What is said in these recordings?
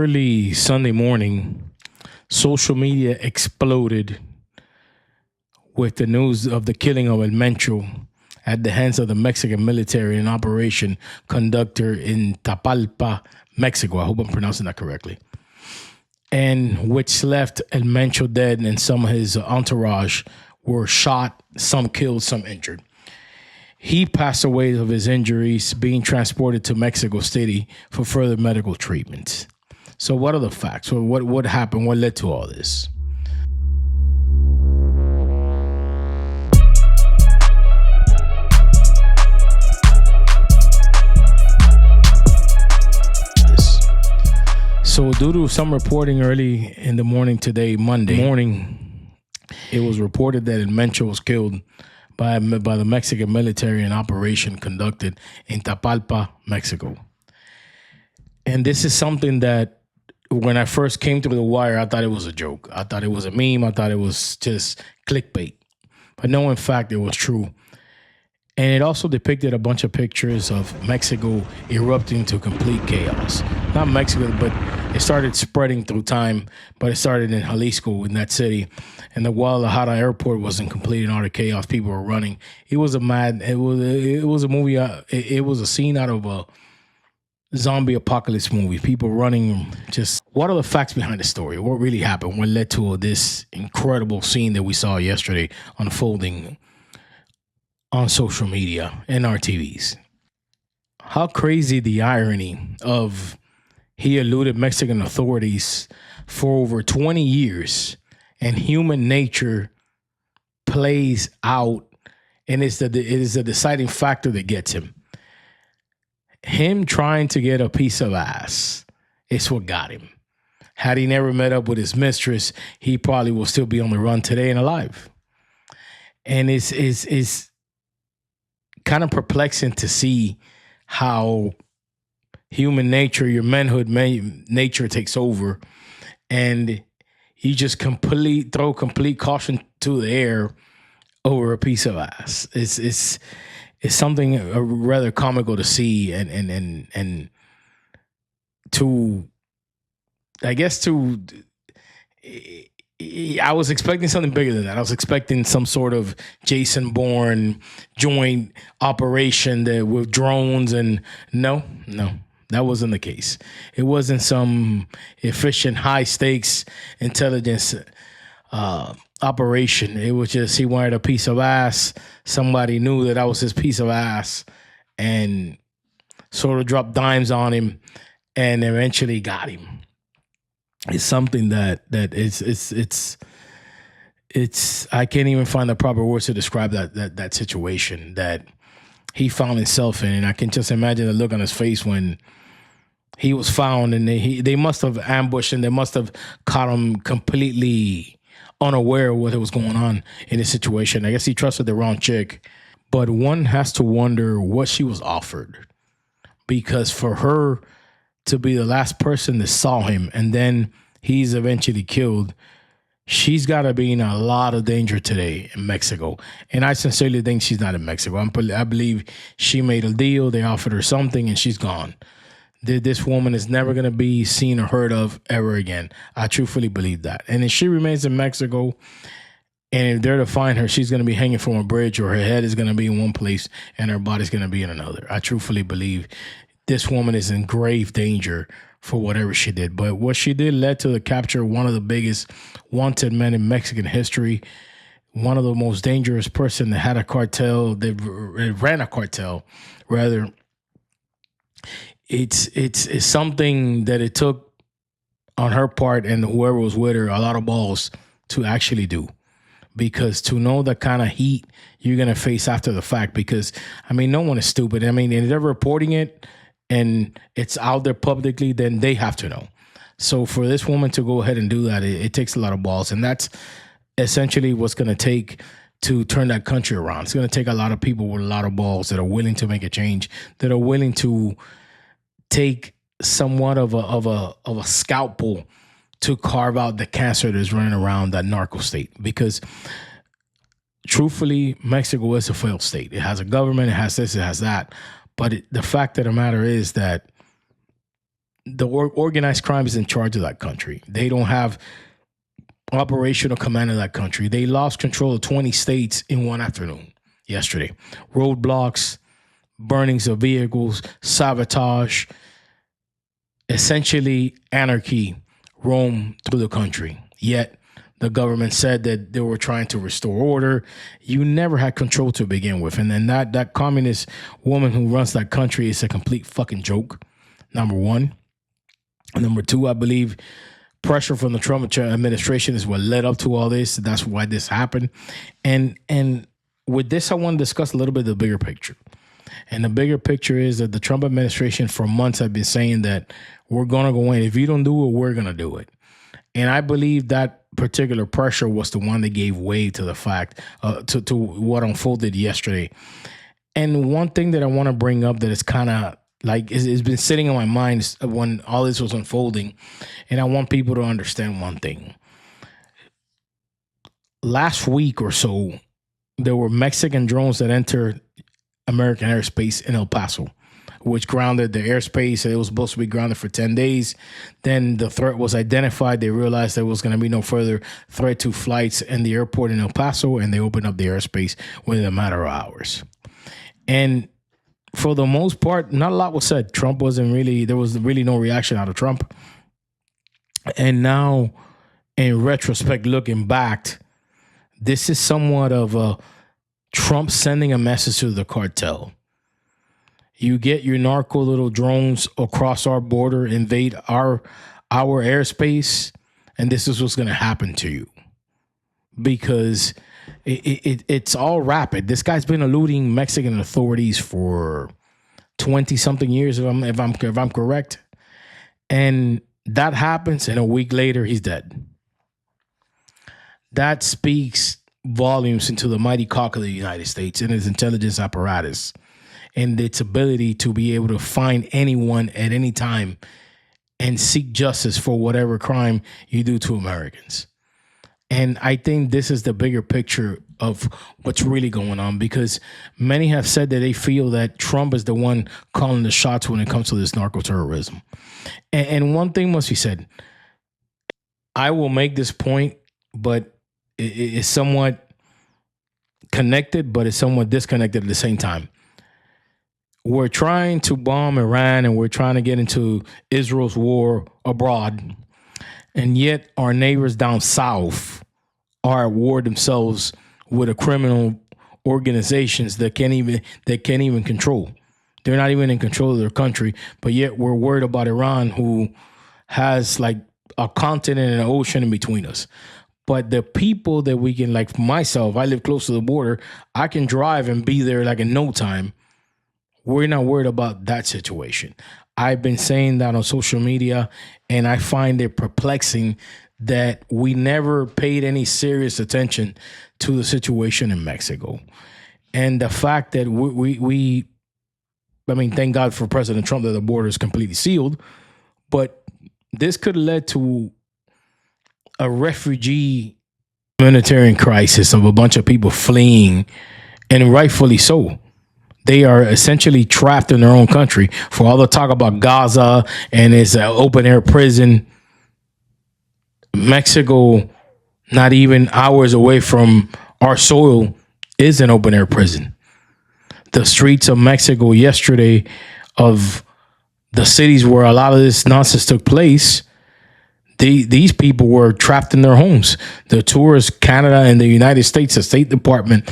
Early Sunday morning, social media exploded with the news of the killing of El Mencho at the hands of the Mexican military in Operation Conductor in Tapalpa, Mexico. I hope I'm pronouncing that correctly. And which left El Mencho dead, and some of his entourage were shot, some killed, some injured. He passed away of his injuries, being transported to Mexico City for further medical treatment. So what are the facts? What happened? What led to all this? So due to some reporting early in the morning today, Monday morning, it was reported that El Mencho was killed by the Mexican military in operation conducted in Tapalpa, Mexico. And this is something that when I first came through the wire, I thought it was a joke. I thought it was a meme. I thought it was just clickbait. But no, in fact, it was true. And it also depicted a bunch of pictures of Mexico erupting to complete chaos. Not Mexico, but it started spreading through time. But it started in Jalisco, in that city. And the Guadalajara airport wasn't complete, and all the chaos. People were running. It was a movie. It was a scene out of a zombie apocalypse movie. People running. Just what are the facts behind the story? What really happened? What led to this incredible scene that we saw yesterday unfolding on social media and our TVs? How crazy the irony of he eluded Mexican authorities for over 20 years, and human nature plays out, and it is the deciding factor that gets him. Him trying to get a piece of ass is what got him. Had he never met up with his mistress, he probably will still be on the run today and alive. And it's kind of perplexing to see how human nature, your manhood nature takes over, and you just throw complete caution to the air over a piece of ass. It's something rather comical to see, and to, I guess, I was expecting something bigger than that. I was expecting some sort of Jason Bourne joint operation with drones, and no, that wasn't the case. It wasn't some efficient, high stakes intelligence operation. It was just he wanted a piece of ass. Somebody knew that was his piece of ass, and sort of dropped dimes on him, and eventually got him. It's something that it's I can't even find the proper words to describe that situation that he found himself in. And I can just imagine the look on his face when he was found, and they must have ambushed, and they must have caught him completely unaware of what was going on in his situation. I guess he trusted the wrong chick, but one has to wonder what she was offered, because for her to be the last person that saw him, and then he's eventually killed, she's got to be in a lot of danger today in Mexico. And I sincerely think she's not in Mexico. I believe she made a deal. They offered her something, and she's gone. This woman is never going to be seen or heard of ever again. I truthfully believe that. And if she remains in Mexico, and if they're to find her, she's going to be hanging from a bridge, or her head is going to be in one place and her body's going to be in another. I truthfully believe this woman is in grave danger for whatever she did. But what she did led to the capture of one of the biggest wanted men in Mexican history, one of the most dangerous person that had a cartel, that ran a cartel, rather. It's something that it took on her part, and whoever was with her, a lot of balls to actually do. Because to know the kind of heat you're going to face after the fact, because, I mean, no one is stupid. I mean, if they're reporting it, and it's out there publicly, then they have to know. So for this woman to go ahead and do that, it takes a lot of balls. And that's essentially what's going to take to turn that country around. It's going to take a lot of people with a lot of balls that are willing to make a change, that are willing to take somewhat of a scalpel to carve out the cancer that is running around that narco state. Because truthfully, Mexico is a failed state. It has a government, it has this, it has that. But the fact of the matter is that the organized crime is in charge of that country. They don't have operational command of that country. They lost control of 20 states in one afternoon yesterday. Roadblocks, burnings of vehicles, sabotage, essentially anarchy roamed through the country. Yet the government said that they were trying to restore order. You never had control to begin with. And then that communist woman who runs that country is a complete fucking joke, number one. And number two, I believe pressure from the Trump administration is what led up to all this. That's why this happened. And with this, I want to discuss a little bit of the bigger picture. And the bigger picture is that the Trump administration for months have been saying that we're going to go in. If you don't do it, we're going to do it. And I believe that particular pressure was the one that gave way to the fact, to what unfolded yesterday. And one thing that I want to bring up that is kind of like, it's been sitting on my mind when all this was unfolding. And I want people to understand one thing. Last week or so, there were Mexican drones that entered American airspace in El Paso, which grounded the airspace. It was supposed to be grounded for 10 days. Then the threat was identified. They realized there was going to be no further threat to flights in the airport in El Paso, and they opened up the airspace within a matter of hours. And for the most part, not a lot was said. There was really no reaction out of Trump. And now, in retrospect, looking back, this is somewhat of a Trump sending a message to the cartel. You get your narco little drones across our border, invade our airspace, and this is what's going to happen to you. Because it's all rapid. This guy's been eluding Mexican authorities for 20-something years, if I'm correct. And that happens, and a week later, he's dead. That speaks volumes into the mighty cock of the United States and its intelligence apparatus and its ability to be able to find anyone at any time and seek justice for whatever crime you do to Americans. And I think this is the bigger picture of what's really going on, because many have said that they feel that Trump is the one calling the shots when it comes to this narco-terrorism. And one thing must be said. I will make this point, but it's somewhat connected, but it's somewhat disconnected at the same time. We're trying to bomb Iran and we're trying to get into Israel's war abroad. And yet our neighbors down south are at war themselves with a criminal organizations that can't even control. They're not even in control of their country, but yet we're worried about Iran, who has like a continent and an ocean in between us. But the people that we can, like myself, I live close to the border. I can drive and be there like in no time. We're not worried about that situation. I've been saying that on social media, and I find it perplexing that we never paid any serious attention to the situation in Mexico. And the fact that I mean, thank God for President Trump that the border is completely sealed, but this could have led to a refugee humanitarian crisis of a bunch of people fleeing, and rightfully so. They are essentially trapped in their own country. For all the talk about Gaza and its open air prison, Mexico, not even hours away from our soil, is an open air prison. The streets of Mexico yesterday, of the cities where a lot of this nonsense took place, these people were trapped in their homes. The tourists, Canada and the United States, the State Department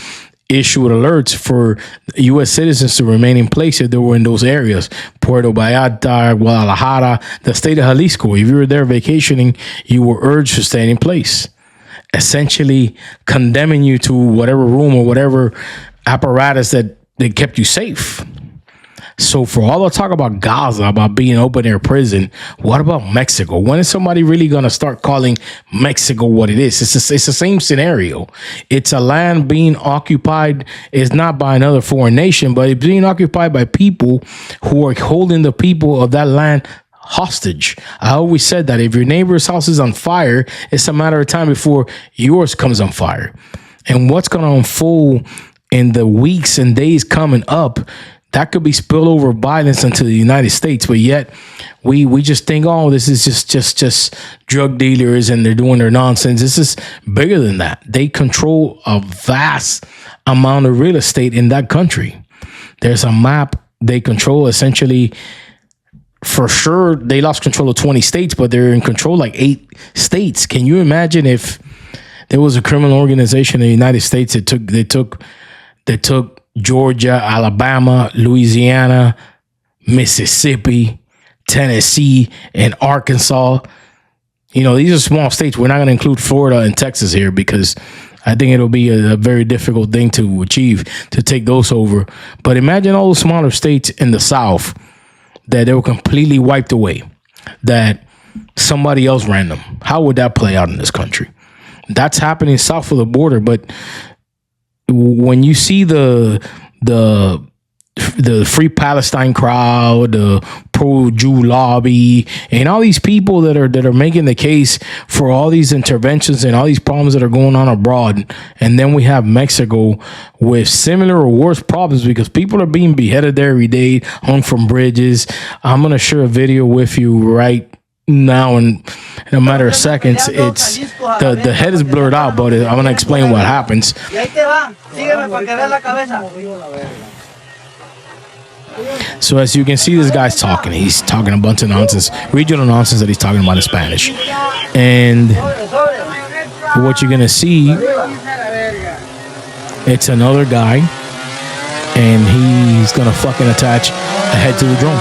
issued alerts for U.S. citizens to remain in place if they were in those areas. Puerto Vallarta, Guadalajara, the state of Jalisco. If you were there vacationing, you were urged to stay in place, essentially condemning you to whatever room or whatever apparatus that kept you safe. So for all the talk about Gaza, about being open air prison, what about Mexico? When is somebody really going to start calling Mexico what it is? It's the same scenario. It's a land being occupied. It's not by another foreign nation, but it's being occupied by people who are holding the people of that land hostage. I always said that if your neighbor's house is on fire, it's a matter of time before yours comes on fire. And what's going to unfold in the weeks and days coming up, That could be spillover violence into the United States, but yet we just think, oh, this is just drug dealers and they're doing their nonsense. This is bigger than that. They control a vast amount of real estate in that country. There's a map. They control essentially, for sure, they lost control of 20 states, but they're in control like 8 states. Can you imagine if there was a criminal organization in the United States that took Georgia, Alabama, Louisiana, Mississippi, Tennessee, and Arkansas? You know, these are small states. We're not going to include Florida and Texas here because I think it'll be a very difficult thing to achieve, to take those over. But imagine all the smaller states in the South that they were completely wiped away, that somebody else ran them. How would that play out in this country? That's happening south of the border. But when you see the Free Palestine crowd, the pro-Jew lobby, and all these people that are making the case for all these interventions and all these problems that are going on abroad, and then we have Mexico with similar or worse problems because people are being beheaded there every day, hung from bridges. I'm gonna share a video with you right now, and in a matter of seconds, it's the head is blurred out, but I'm gonna explain what happens. So as you can see, this guy's talking. He's talking a bunch of nonsense, regional nonsense that he's talking about in Spanish. And what you're gonna see, it's another guy, and he's gonna fucking attach a head to the drone.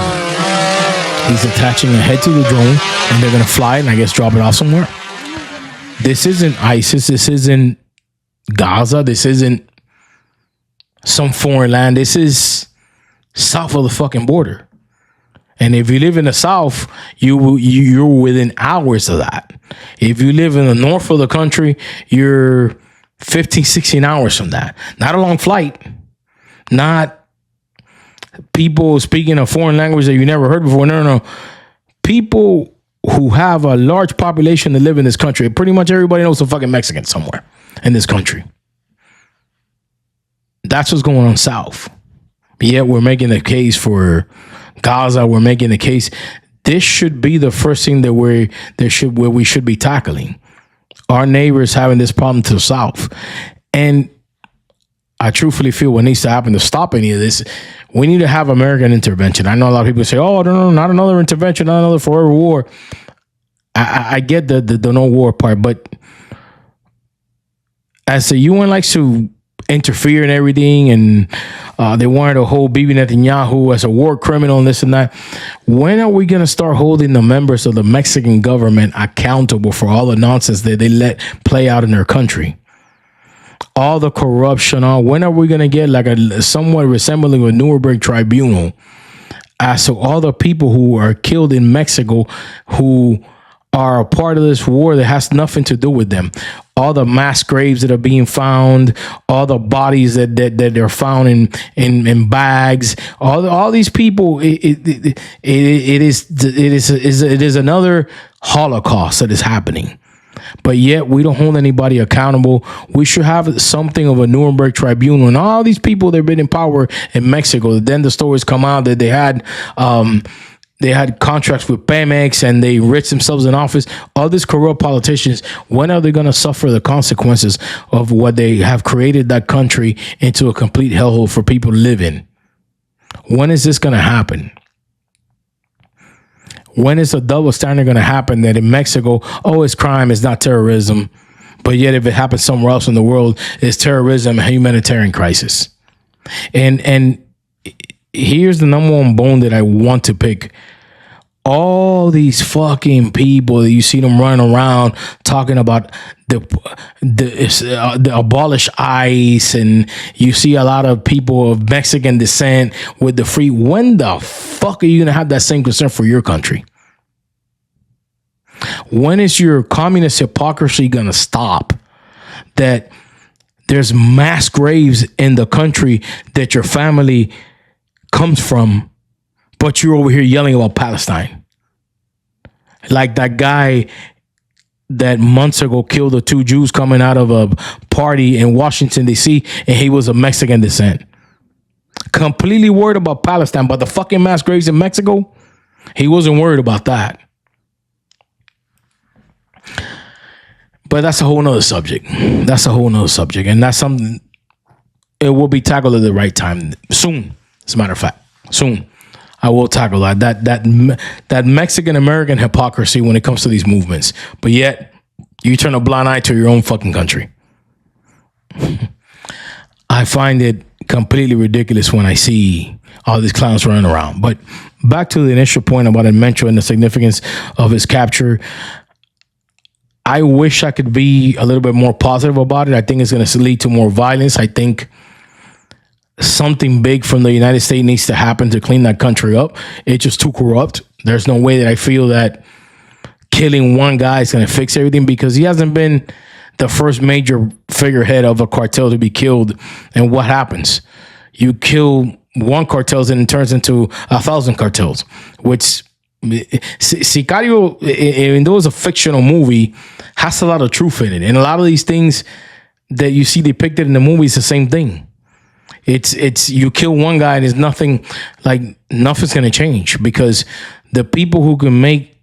He's attaching a head to the drone, and they're gonna fly it and I guess drop it off somewhere. This isn't ISIS. This isn't Gaza. This isn't some foreign land. This is south of the fucking border. And if you live in the South, you're within hours of that. If you live in the north of the country, you're 15, 16 hours from that. Not a long flight. Not people speaking a foreign language that you never heard before. No. People who have a large population that live in this country. Pretty much everybody knows a fucking Mexican somewhere in this country. That's what's going on south. Yet we're making the case for Gaza. We're making the case. This should be the first thing that we should be tackling. Our neighbors having this problem to the south. And I truthfully feel what needs to happen to stop any of this, we need to have American intervention. I know a lot of people say, oh, no, not another intervention, not another forever war. I get the no war part, but as the UN likes to interfere in everything, and they wanted to hold Bibi Netanyahu as a war criminal and this and that. When are we going to start holding the members of the Mexican government accountable for all the nonsense that they let play out in their country? All the corruption. When are we going to get like a somewhat resembling a Nuremberg tribunal as to all the people who are killed in Mexico who are a part of this war that has nothing to do with them? All the mass graves that are being found, all the bodies that are found in bags, all these people. It is another Holocaust that is happening. But yet we don't hold anybody accountable. We should have something of a Nuremberg tribunal. And all these people that have been in power in Mexico, then the stories come out that they had contracts with Pemex and they enriched themselves in office. All these corrupt politicians, when are they going to suffer the consequences of what they have created that country into a complete hellhole for people to live in? When is this going to happen? When is a double standard going to happen that in Mexico, it's crime, it's not terrorism, but yet if it happens somewhere else in the world, it's terrorism and humanitarian crisis? And here's the number one bone that I want to pick. All these fucking people that you see them running around talking about the abolish ICE, and you see a lot of people of Mexican descent with the free. When the fuck are you going to have that same concern for your country? When is your communist hypocrisy going to stop? That there's mass graves in the country that your family comes from, but you're over here yelling about Palestine. Like that guy that months ago killed the 2 Jews coming out of a party in Washington, D.C., and he was of Mexican descent. Completely worried about Palestine, but the fucking mass graves in Mexico, he wasn't worried about that. But that's a whole nother subject. And that's something, it will be tackled at the right time. Soon, as a matter of fact. Soon. I will tackle that Mexican-American hypocrisy when it comes to these movements. But yet, you turn a blind eye to your own fucking country. I find it completely ridiculous when I see all these clowns running around. But back to the initial point about Mencho and the significance of his capture. I wish I could be a little bit more positive about it. I think it's going to lead to more violence. I think something big from the United States needs to happen to clean that country up. It's just too corrupt. There's no way that I feel that killing one guy is going to fix everything, because he hasn't been the first major figurehead of a cartel to be killed. And what happens? You kill one cartel and it turns into 1,000 cartels, which Sicario, even though it's a fictional movie, has a lot of truth in it. And a lot of these things that you see depicted in the movie is the same thing. It's you kill one guy and there's nothing's going to change, because the people who can make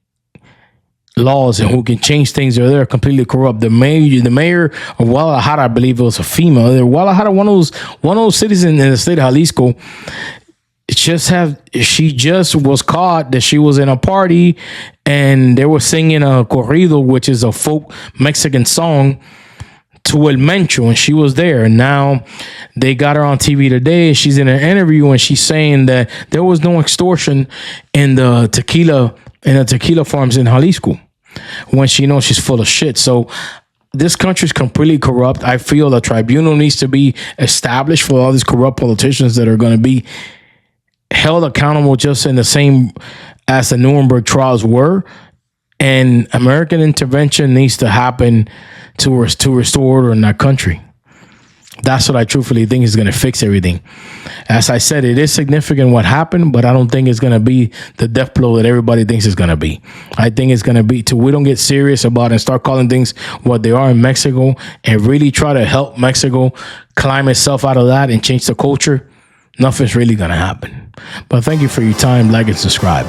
laws and who can change things are there completely corrupt. The mayor of Guadalajara, I believe it was a female. Guadalajara, one of those cities in the state of Jalisco, she just was caught that she was in a party and they were singing a corrido, which is a folk Mexican song, to El Mencho, and she was there. And now they got her on TV today. She's in an interview and she's saying that there was no extortion in the tequila farms in Jalisco, when she knows she's full of shit. So this country is completely corrupt. I feel a tribunal needs to be established for all these corrupt politicians that are going to be held accountable just in the same as the Nuremberg trials were. And American intervention needs to happen to restore order in that country. That's what I truthfully think is going to fix everything. As I said, it is significant what happened, but I don't think it's going to be the death blow that everybody thinks it's going to be. I think it's going to be we don't get serious about it and start calling things what they are in Mexico and really try to help Mexico climb itself out of that and change the culture. Nothing's really going to happen. But thank you for your time. Like and subscribe.